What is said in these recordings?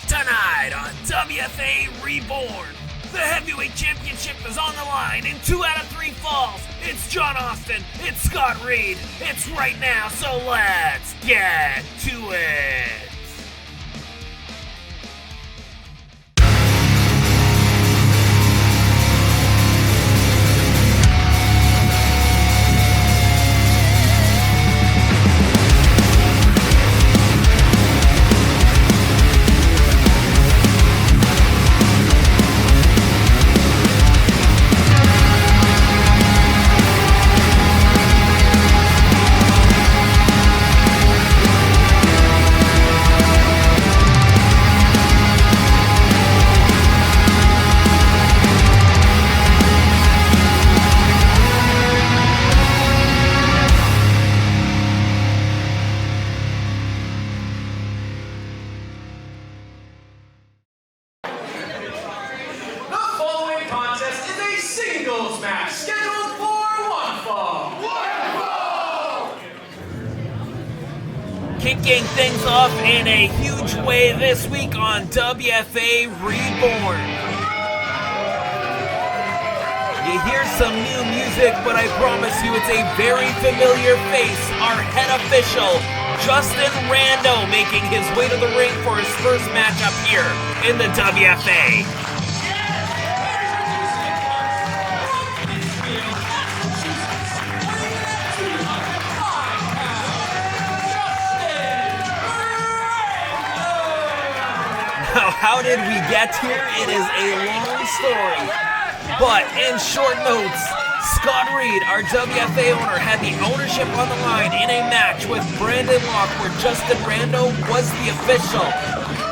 Tonight on WFA Reborn, the Heavyweight Championship is on the line in 2 out of 3 falls. It's John Austin, it's Scott Reed, it's right now, so let's get to it. Kicking things off in a huge way this week on WFA Reborn. You hear some new music, but I promise you it's a very familiar face. Our head official, Justin Rando, making his way to the ring for his first matchup here in the WFA. Now, how did we get here? It is a long story, but in short notes, Scott Reed, our WFA owner, had the ownership on the line in a match with Brandon Locke where Justin Rando was the official.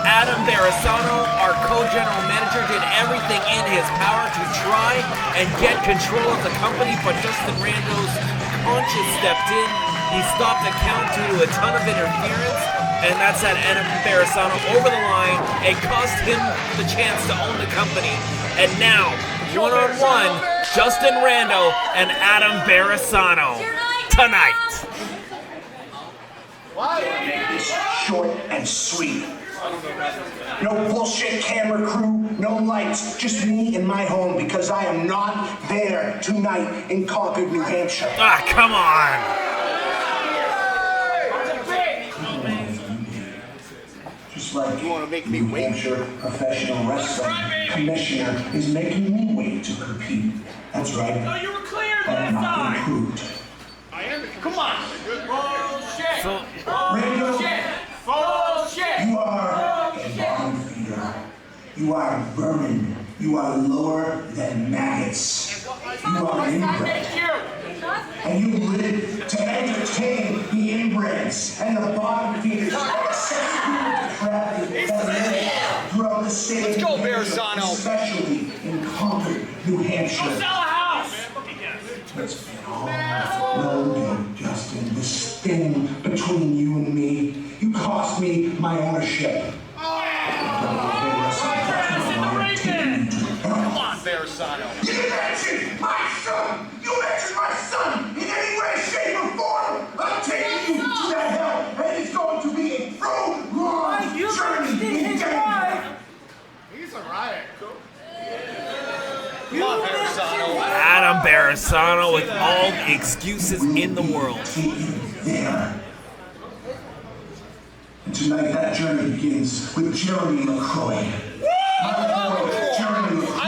Adam Barisano, our co-general manager, did everything in his power to try and get control of the company, but Justin Rando's conscience stepped in. He stopped the count due to a ton of interference, and that sent Adam Barisano over the line and cost him the chance to own the company. And now, one-on-one, Justin Rando and Adam Barisano tonight. It's short and sweet. No bullshit camera crew, no lights, just me in my home because I am not there tonight in Concord, New Hampshire. Ah, come on. Just like you want to make me New Hampshire Professional Wrestling Commissioner is making me wait to compete. That's right. No, you were cleared I'm last not time. recruit. I am the Come on. Bullshit. Bullshit. Bullshit. You are a bottom feeder. You are vermin. You are lower than maggots. You are inbred. And you live to entertain the inbreds and the bottom feeders. Throughout the state. Let's go, Barisano. Especially in Concord, New Hampshire. Go sell a house. Let's get on. Justin, this thing between you and me, you cost me my ownership. Come on, Barisano. You mentioned my son! You mentioned my son in any way, shape, or form! I'm taking you to that hell, and it's going to be a prolonged journey in danger! He's a riot. Come on, Barisano. Adam Barisano with all the excuses in the world. Take you there. And tonight that journey begins with Jeremy LaCroix. I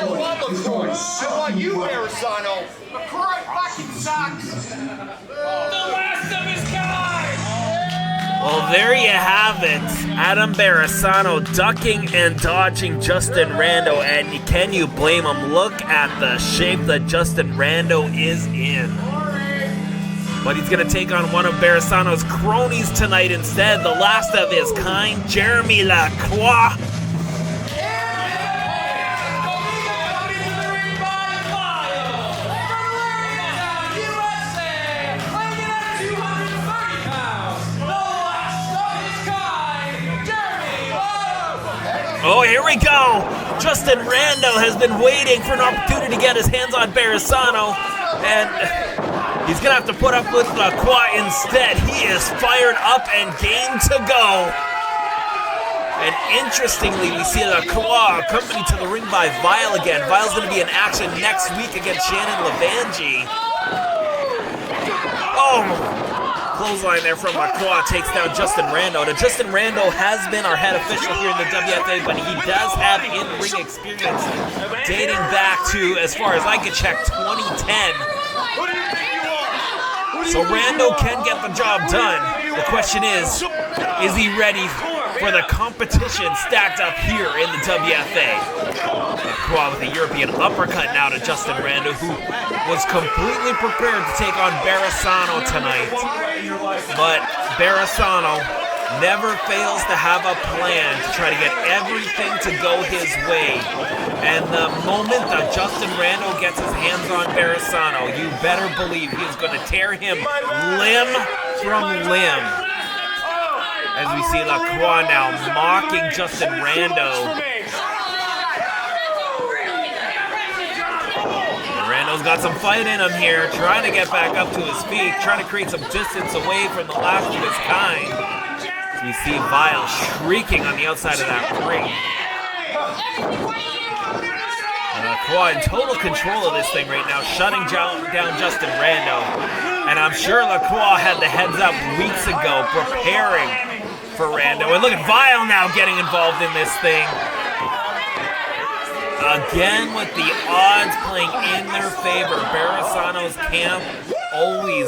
love LaCroix. I want you, Barisano. LaCroix fucking sucks. The last of his kind. Well, there you have it. Adam Barisano ducking and dodging Justin Rando, and can you blame him? Look at the shape that Justin Rando is in. But he's going to take on one of Barisano's cronies tonight instead, the last of his kind, Jeremy LaCroix. Oh, here we go. Justin Rando has been waiting for an opportunity to get his hands on Barisano, and he's going to have to put up with LaCroix instead. He is fired up and game to go. And interestingly, we see Lacroix accompanied to the ring by Vile again. Vile's going to be in action next week against Shannon Levangie. Oh, clothesline there from Lacroix takes down Justin Rando. Now, Justin Rando has been our head official here in the WFA, but he does have in-ring experience dating back to, as far as I can check, 2010. So Rando can get the job done. The question is he ready for the competition stacked up here in the WFA? Lacroix with a European uppercut now to Justin Rando, who was completely prepared to take on Barisano tonight. But Barisano never fails to have a plan to try to get everything to go his way. And the moment that Justin Rando gets his hands on Barisano, you better believe he is going to tear him limb from limb. As we see Lacroix now mocking Justin Rando. Rando's got some fight in him here, trying to get back up to his feet, trying to create some distance away from the last of his kind. So we see Vile shrieking on the outside of that ring. Lacroix in total control of this thing right now, shutting down Justin Rando. And I'm sure Lacroix had the heads up weeks ago, preparing for Rando. And look at Vile now getting involved in this thing. Again with the odds playing in their favor. Barisano's camp always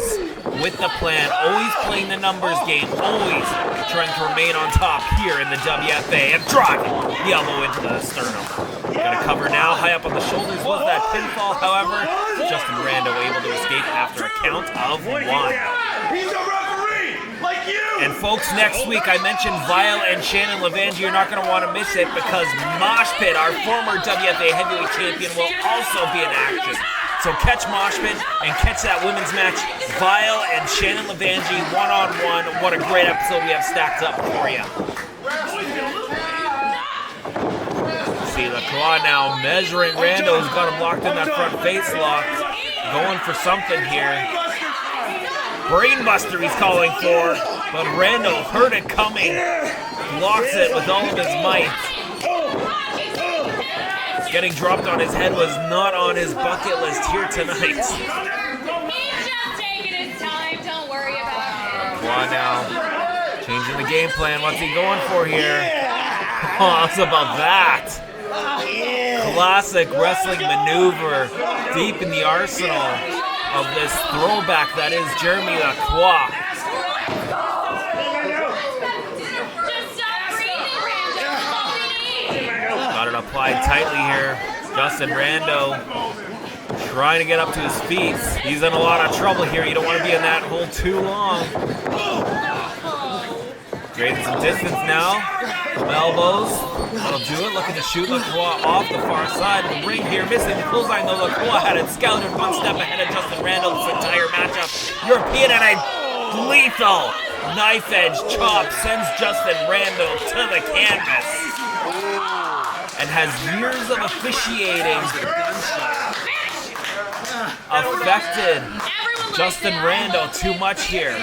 with the plan, always playing the numbers game, always trying to remain on top here in the WFA. And driving the elbow into the sternum. Got a cover now, high up on the shoulders was that pinfall. However, Justin Rando able to escape after a count of 1. He's a referee, like you! And folks, next week I mentioned Vile and Shannon Levangie. You're not going to want to miss it because Mosh Pit, our former WFA heavyweight champion, will also be in action. So catch Mosh Pit and catch that women's match, Vile and Shannon Levangie one-on-one. What a great episode we have stacked up for you. See Lacroix now measuring Rando, who's got him locked in that front face lock. Going for something here. Brainbuster he's calling for, but Rando heard it coming. Blocks it with all of his might. Getting dropped on his head was not on his bucket list here tonight. He's just taking his time, don't worry about it. Lacroix now changing the game plan. What's he going for here? Oh, how's about that? Classic wrestling maneuver deep in the arsenal of this throwback that is Jeremy Lacroix. Got it applied tightly here. Justin Rando trying to get up to his feet. He's in a lot of trouble here. You don't want to be in that hole too long. Creating some distance now. Some elbows. That'll do it. Looking to shoot Lacroix off the far side of the ring here. Missing the clothesline though. Lacroix had it scouted one step ahead of Justin Rando this entire matchup. European and a lethal knife edge chop sends Justin Rando to the canvas. And has years of officiating affected Justin Rando too much here.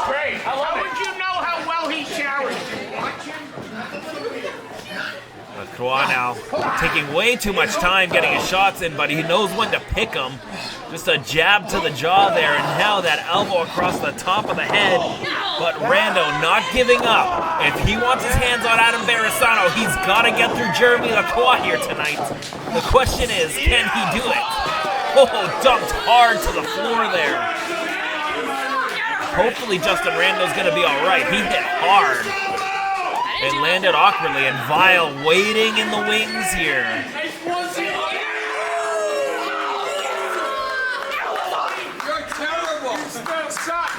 Great. How would you know how well he showered? Lacroix now taking way too much time getting his shots in, but he knows when to pick them. Just a jab to the jaw there, and now that elbow across the top of the head. But Rando not giving up. If he wants his hands on Adam Barisano, he's got to get through Jeremy Lacroix here tonight. The question is, can he do it? Oh, dumped hard to the floor there. Hopefully Justin Rando's going to be all right. He hit hard. It landed awkwardly, and Vile waiting in the wings here.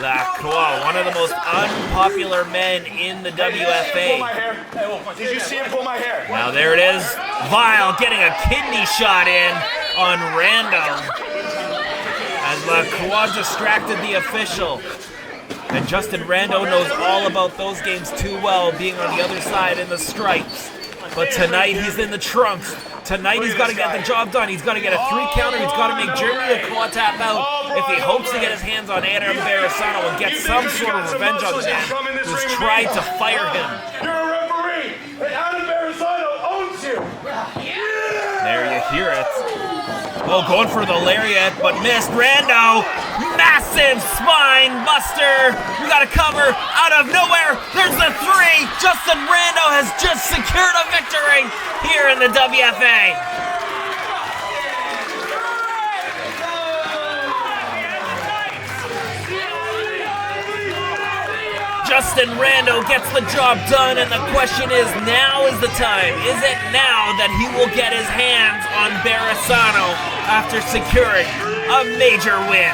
Lacroix, one of the most unpopular men in the WFA. Did you see him pull my hair? Now there it is. Vile getting a kidney shot in on Rando. As Lacroix distracted the official. And Justin Rando knows all about those games too well, being on the other side in the stripes. But tonight he's in the trunks. Tonight he's got to get the job done. He's got to get a 3 counter. He's got to make Jeremy Lacroix tap out if he hopes to get his hands on Adam Barisano and get some sort of revenge on the man who's tried to fire him. You're a referee. hear it. Oh, going for the lariat, but missed. Rando, massive spine buster. You got to cover out of nowhere. There's the 3. Justin Rando has just secured a victory here in the WFA. Justin Rando gets the job done, and the question is, now is the time. Is it now that he will get his hands on Barisano after securing a major win?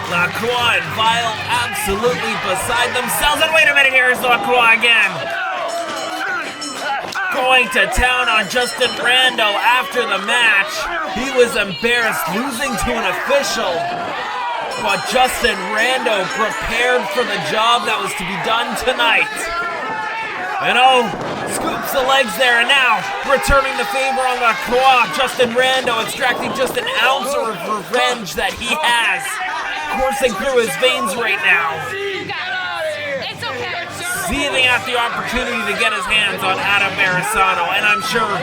Lacroix and Vile absolutely beside themselves. And wait a minute, here's Lacroix again. Going to town on Justin Rando after the match. He was embarrassed losing to an official. But Justin Rando prepared for the job that was to be done tonight. And oh, scoops the legs there, and now returning the favor on the Lacroix. Justin Rando extracting just an ounce of revenge that he has coursing through his veins right now. It's okay. Seething at the opportunity to get his hands on Adam Barisano, and I'm sure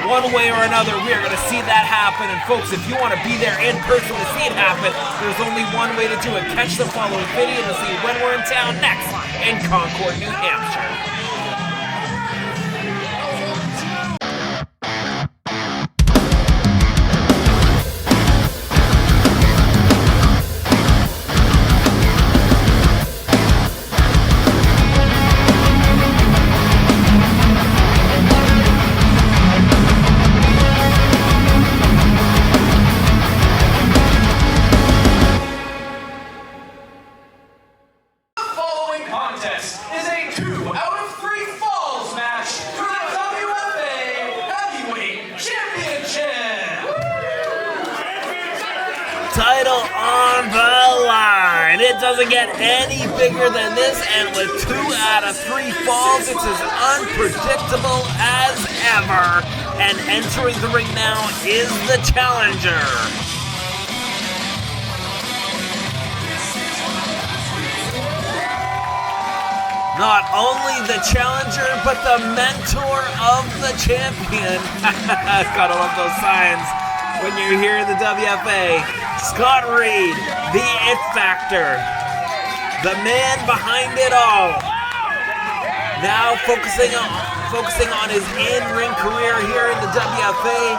one way or another, we are going to see that happen. And folks, if you want to be there in person to see it happen, there's only one way to do it. Catch the following video to see when we're in town next in Concord, New Hampshire. Is a 2 out of 3 falls match for the WFA Heavyweight Championship. Title on the line. It doesn't get any bigger than this, and with 2 out of 3 falls, it's as unpredictable as ever. And entering the ring now is the challenger. Not only the challenger, but the mentor of the champion. Gotta love those signs when you're here in the WFA. Scott Reed, the It Factor, the man behind it all. Now focusing on his in-ring career here in the WFA,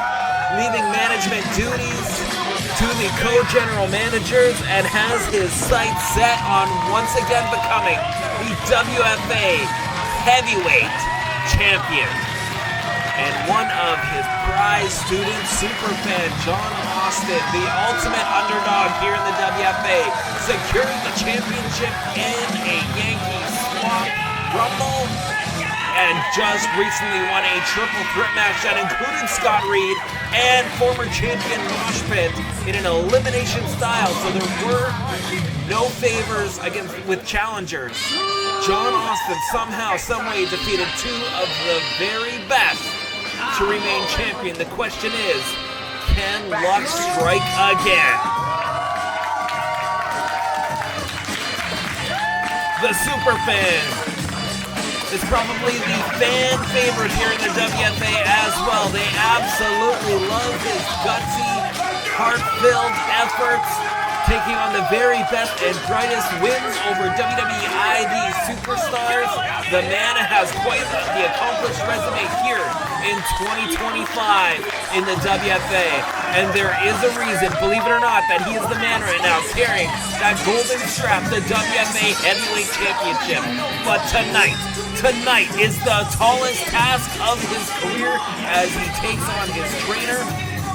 leaving management duties to the co-general managers, and has his sights set on once again becoming the WFA Heavyweight Champion. And one of his prize students, Superfan John Austin, the ultimate underdog here in the WFA, secured the championship in a Yankee Swamp Rumble, and just recently won a triple threat match that included Scott Reed and former champion Mosh Pit in an elimination style, so there were no favors with challengers. John Austin somehow, someway defeated 2 of the very best to remain champion. The question is, can luck strike again? The Superfan is probably the fan favorite here in the WFA as well. They absolutely love his gutsy, heart-filled efforts, taking on the very best and brightest wins over WWE ID superstars. The man has quite the accomplished resume here in 2025 in the WFA. And there is a reason, believe it or not, that he is the man right now carrying that golden strap, the WFA Heavyweight Championship. But tonight is the tallest task of his career as he takes on his trainer,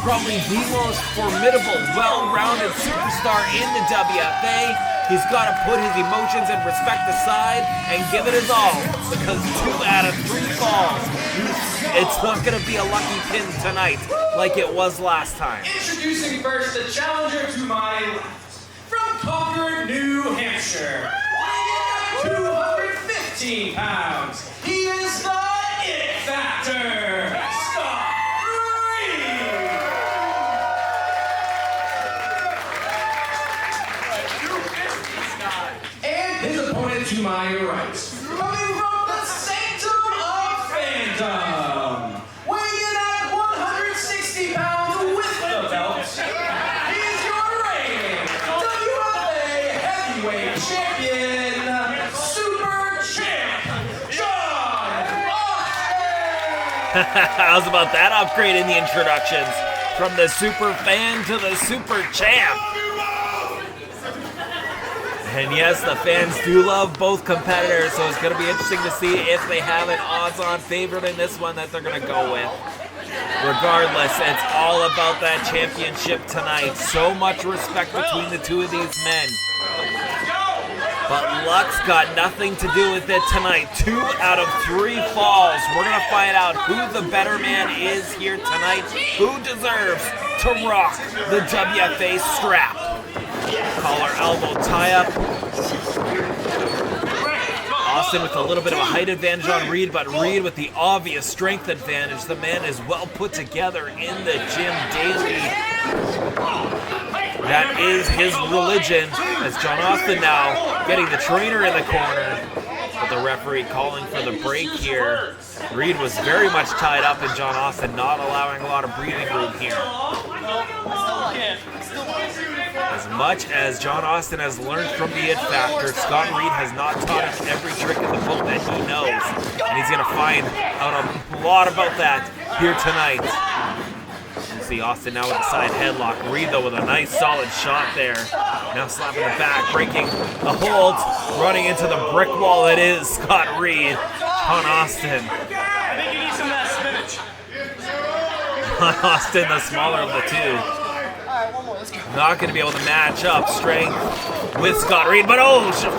probably the most formidable, well-rounded superstar in the WFA. He's got to put his emotions and respect aside and give it his all, because 2 out of 3 falls. It's not going to be a lucky pin tonight like it was last time. Introducing first the challenger to my left, from Concord, New Hampshire, 215 pounds. He is the It Factor, Scott Reed. And his opponent to my right, coming from the Sanctum of Fandom, How's about that upgrade in the introductions? From the super fan to the super champ. And yes, the fans do love both competitors, so it's going to be interesting to see if they have an odds-on favorite in this one that they're going to go with. Regardless, it's all about that championship tonight. So much respect between the two of these men. But luck's got nothing to do with it tonight. 2 out of 3 falls. We're going to find out who the better man is here tonight. Who deserves to rock the WFA strap. Collar elbow tie-up. Austin with a little bit of a height advantage on Reed, but Reed with the obvious strength advantage. The man is well put together in the gym daily. That is his religion, as John Austin now getting the trainer in the corner. But the referee calling for the break here. Reed was very much tied up, and John Austin not allowing a lot of breathing room here. As much as John Austin has learned from the It Factor, Scott Reed has not taught him every trick in the book that he knows. And he's going to find out a lot about that here tonight. You see Austin now with a side headlock. Reed, though, with a nice solid shot there. Now slapping the back, breaking the hold, running into the brick wall that is Scott Reed. John Austin. I think you need some of that spinach. John Austin, the smaller of the two. Not going to be able to match up strength with Scott Reed, but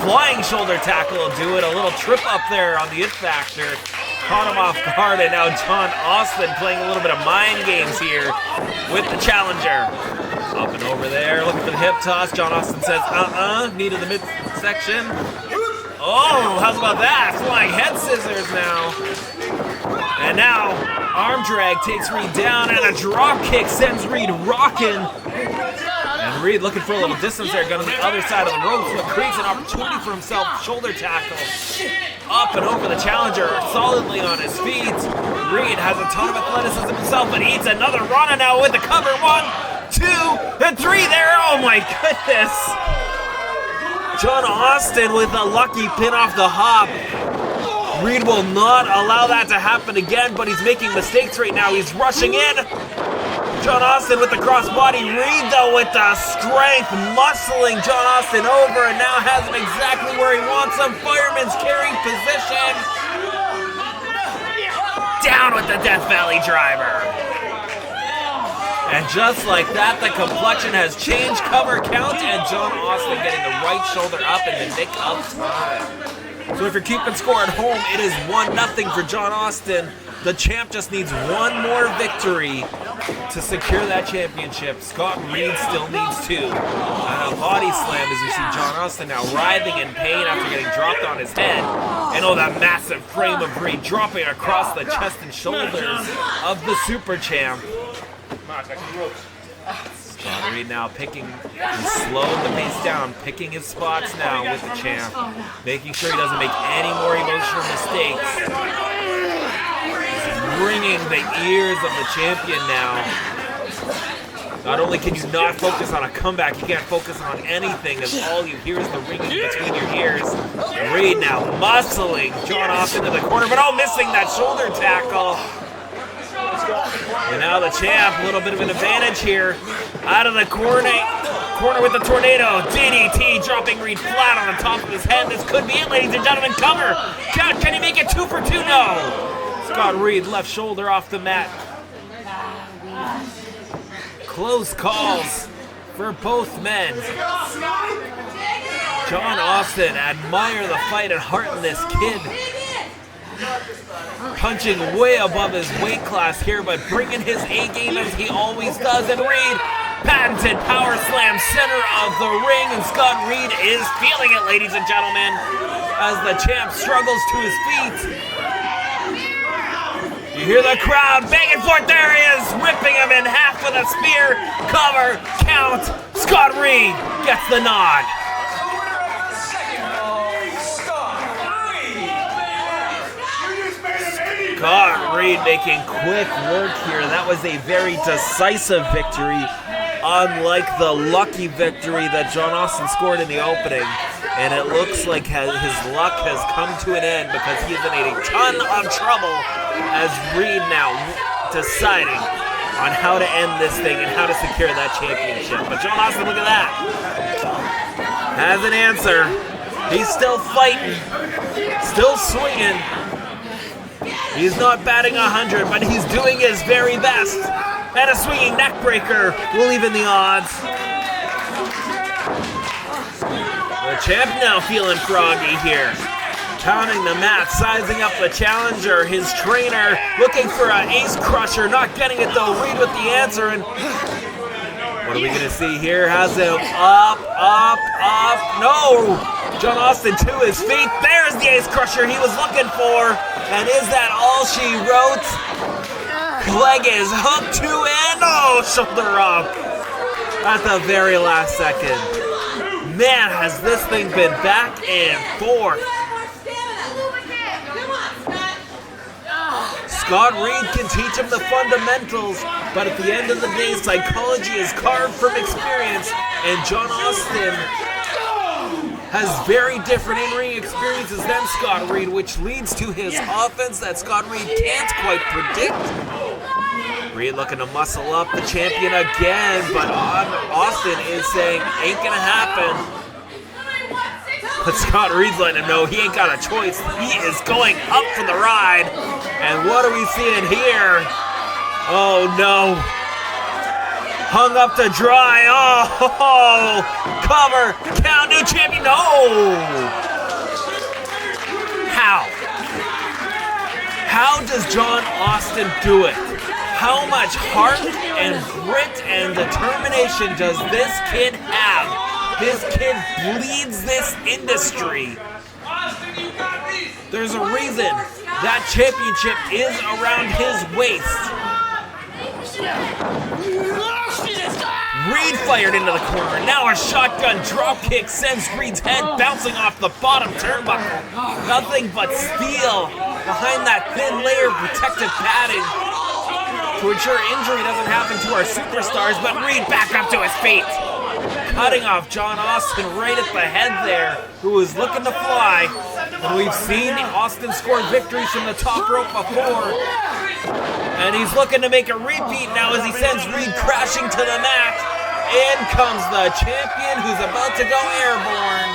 flying shoulder tackle will do it. A little trip up there on the It Factor. Caught him off guard, and now John Austin playing a little bit of mind games here with the challenger. Up and over there, looking for the hip toss. John Austin says, knee to the midsection. Oh, how's about that? Flying head scissors now. And now, arm drag takes Reed down, and a drop kick sends Reed rocking. And Reed looking for a little distance there, going to the other side of the ropes, but creates an opportunity for himself. Shoulder tackle. Up and over the challenger, solidly on his feet. Reed has a ton of athleticism himself, but eats another Rana now with the cover. 1, 2, and 3 there. Oh my goodness. John Austin with a lucky pin off the hop. Reed will not allow that to happen again, but he's making mistakes right now. He's rushing in. John Austin with the crossbody. Reed, though, with the strength, muscling John Austin over, and now has him exactly where he wants him. Fireman's carry position. Down with the Death Valley driver. And just like that, the complexion has changed. Cover count, and John Austin getting the right shoulder up in the nick of time. So if you're keeping score at home, it is 1-0 for John Austin. The champ just needs one more victory to secure that championship. Scott Reed still needs 2. And a body slam as we see John Austin now writhing in pain after getting dropped on his head. And that massive frame of Reed dropping across the chest and shoulders of the super champ. Scott Reed now picking, he's slowing the pace down, picking his spots now with the champ, making sure he doesn't make any more emotional mistakes. He's ringing the ears of the champion now. Not only can you not focus on a comeback, you can't focus on anything as all you hear is the ringing between your ears. Reed now muscling John Austin to the corner, but missing that shoulder tackle. And now the champ, a little bit of an advantage here. Out of the corner with the tornado. DDT dropping Reed flat on the top of his head. This could be it, ladies and gentlemen. Cover. Count. Can he make it 2 for 2? No. Scott Reed, left shoulder off the mat. Close calls for both men. John Austin, admire the fight and heart in this kid. Punching way above his weight class here, but bringing his A-game as he always does. And Reed, patented power slam, center of the ring, and Scott Reed is feeling it, ladies and gentlemen, as the champ struggles to his feet. You hear the crowd begging for it. There he is, ripping him in half with a spear. Cover, count. Scott Reed gets the nod. Scott Reed making quick work here. That was a very decisive victory, unlike the lucky victory that John Austin scored in the opening. And it looks like his luck has come to an end because he's in a ton of trouble as Reed now deciding on how to end this thing and how to secure that championship. But John Austin, look at that. Has an answer. He's still fighting, still swinging. He's not batting 100, but he's doing his very best. And a swinging neck breaker will even the odds. The champ now feeling froggy here. Pounding the mat, sizing up the challenger. His trainer looking for an ace crusher, not getting it though. Reed with the answer. And what are we going to see here? Has him up, up, up. No! John Austin to his feet. There's the ace crusher he was looking for. And is that all she wrote? Leg is hooked to and oh, shoulder up at the very last second. Man, has this thing been back and forth. Scott Reed can teach him the fundamentals, but at the end of the day, psychology is carved from experience, and John Austin has very different in-ring experiences than Scott Reed, which leads to his offense that Scott Reed can't quite predict. Reed looking to muscle up the champion again, but Austin is saying, ain't gonna happen. But Scott Reed's letting him know he ain't got a choice. He is going up for the ride. And what are we seeing here? Oh no. Hung up to dry. Oh, cover, count, new champion. No. How does John Austin do it? How much heart and grit and determination does this kid have? This kid bleeds this industry. There's a reason that championship is around his waist. Reed fired into the corner. Now a shotgun drop kick sends Reed's head bouncing off the bottom turnbuckle. Nothing but steel behind that thin layer of protective padding to ensure injury doesn't happen to our superstars, but Reed back up to his feet. Cutting off John Austin right at the head there, who was looking to fly. And we've seen Austin score victories from the top rope before. And he's looking to make a repeat now as he sends Reed crashing to the mat. In comes the champion who's about to go airborne.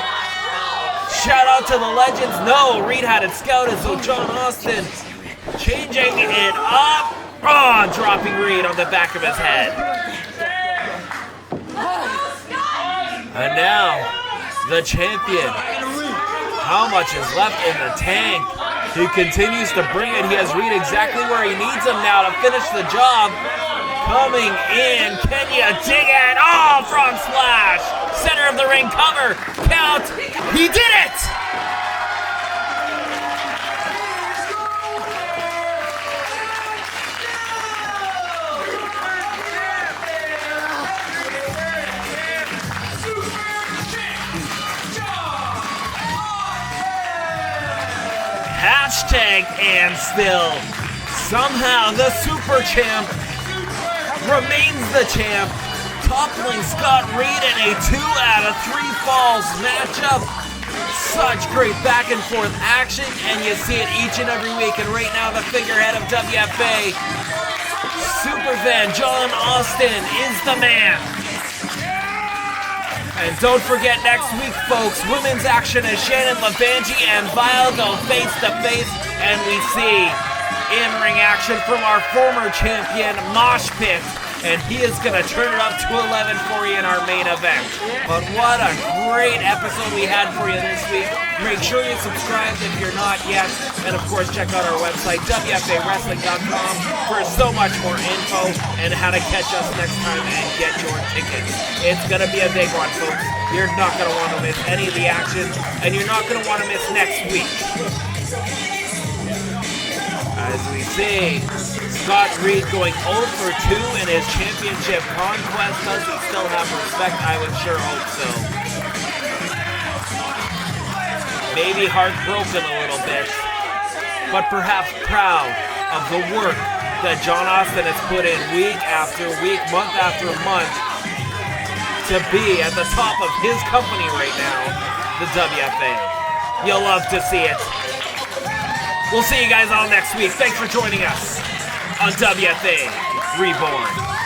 Shout out to the legends. No, Reed had it scouted, so John Austin changing it up. Oh, dropping Reed on the back of his head. And now, the champion. How much is left in the tank? He continues to bring it. He has Reed exactly where he needs him now to finish the job. Coming in, can you dig it? Oh, frog splash. Center of the ring cover. Count. He did it! Hashtag and still. Somehow the super champ remains the champ, toppling Scott Reed in a 2 out of 3 falls matchup. Such great back and forth action, and you see it each and every week. And right now the figurehead of WFA, Superfan John Austin is the man. And don't forget next week, folks, women's action as Shannon Lavangi and Vile go face to face, and we see in-ring action from our former champion, Mosh Pit, and he is going to turn it up to 11 for you in our main event. But what a great episode we had for you this week. Make sure you subscribe if you're not yet, and of course check out our website, WFAWrestling.com, for so much more info and how to catch us next time and get your tickets. It's going to be a big one, folks. You're not going to want to miss any of the action, and you're not going to want to miss next week. As we see, Scott Reed going 0 for 2 in his championship conquest. Does he still have respect? I would sure hope so. Maybe heartbroken a little bit, but perhaps proud of the work that John Austin has put in week after week, month after month, to be at the top of his company right now. the WFA. You'll love to see it. We'll see you guys all next week. Thanks for joining us on WFA Reborn.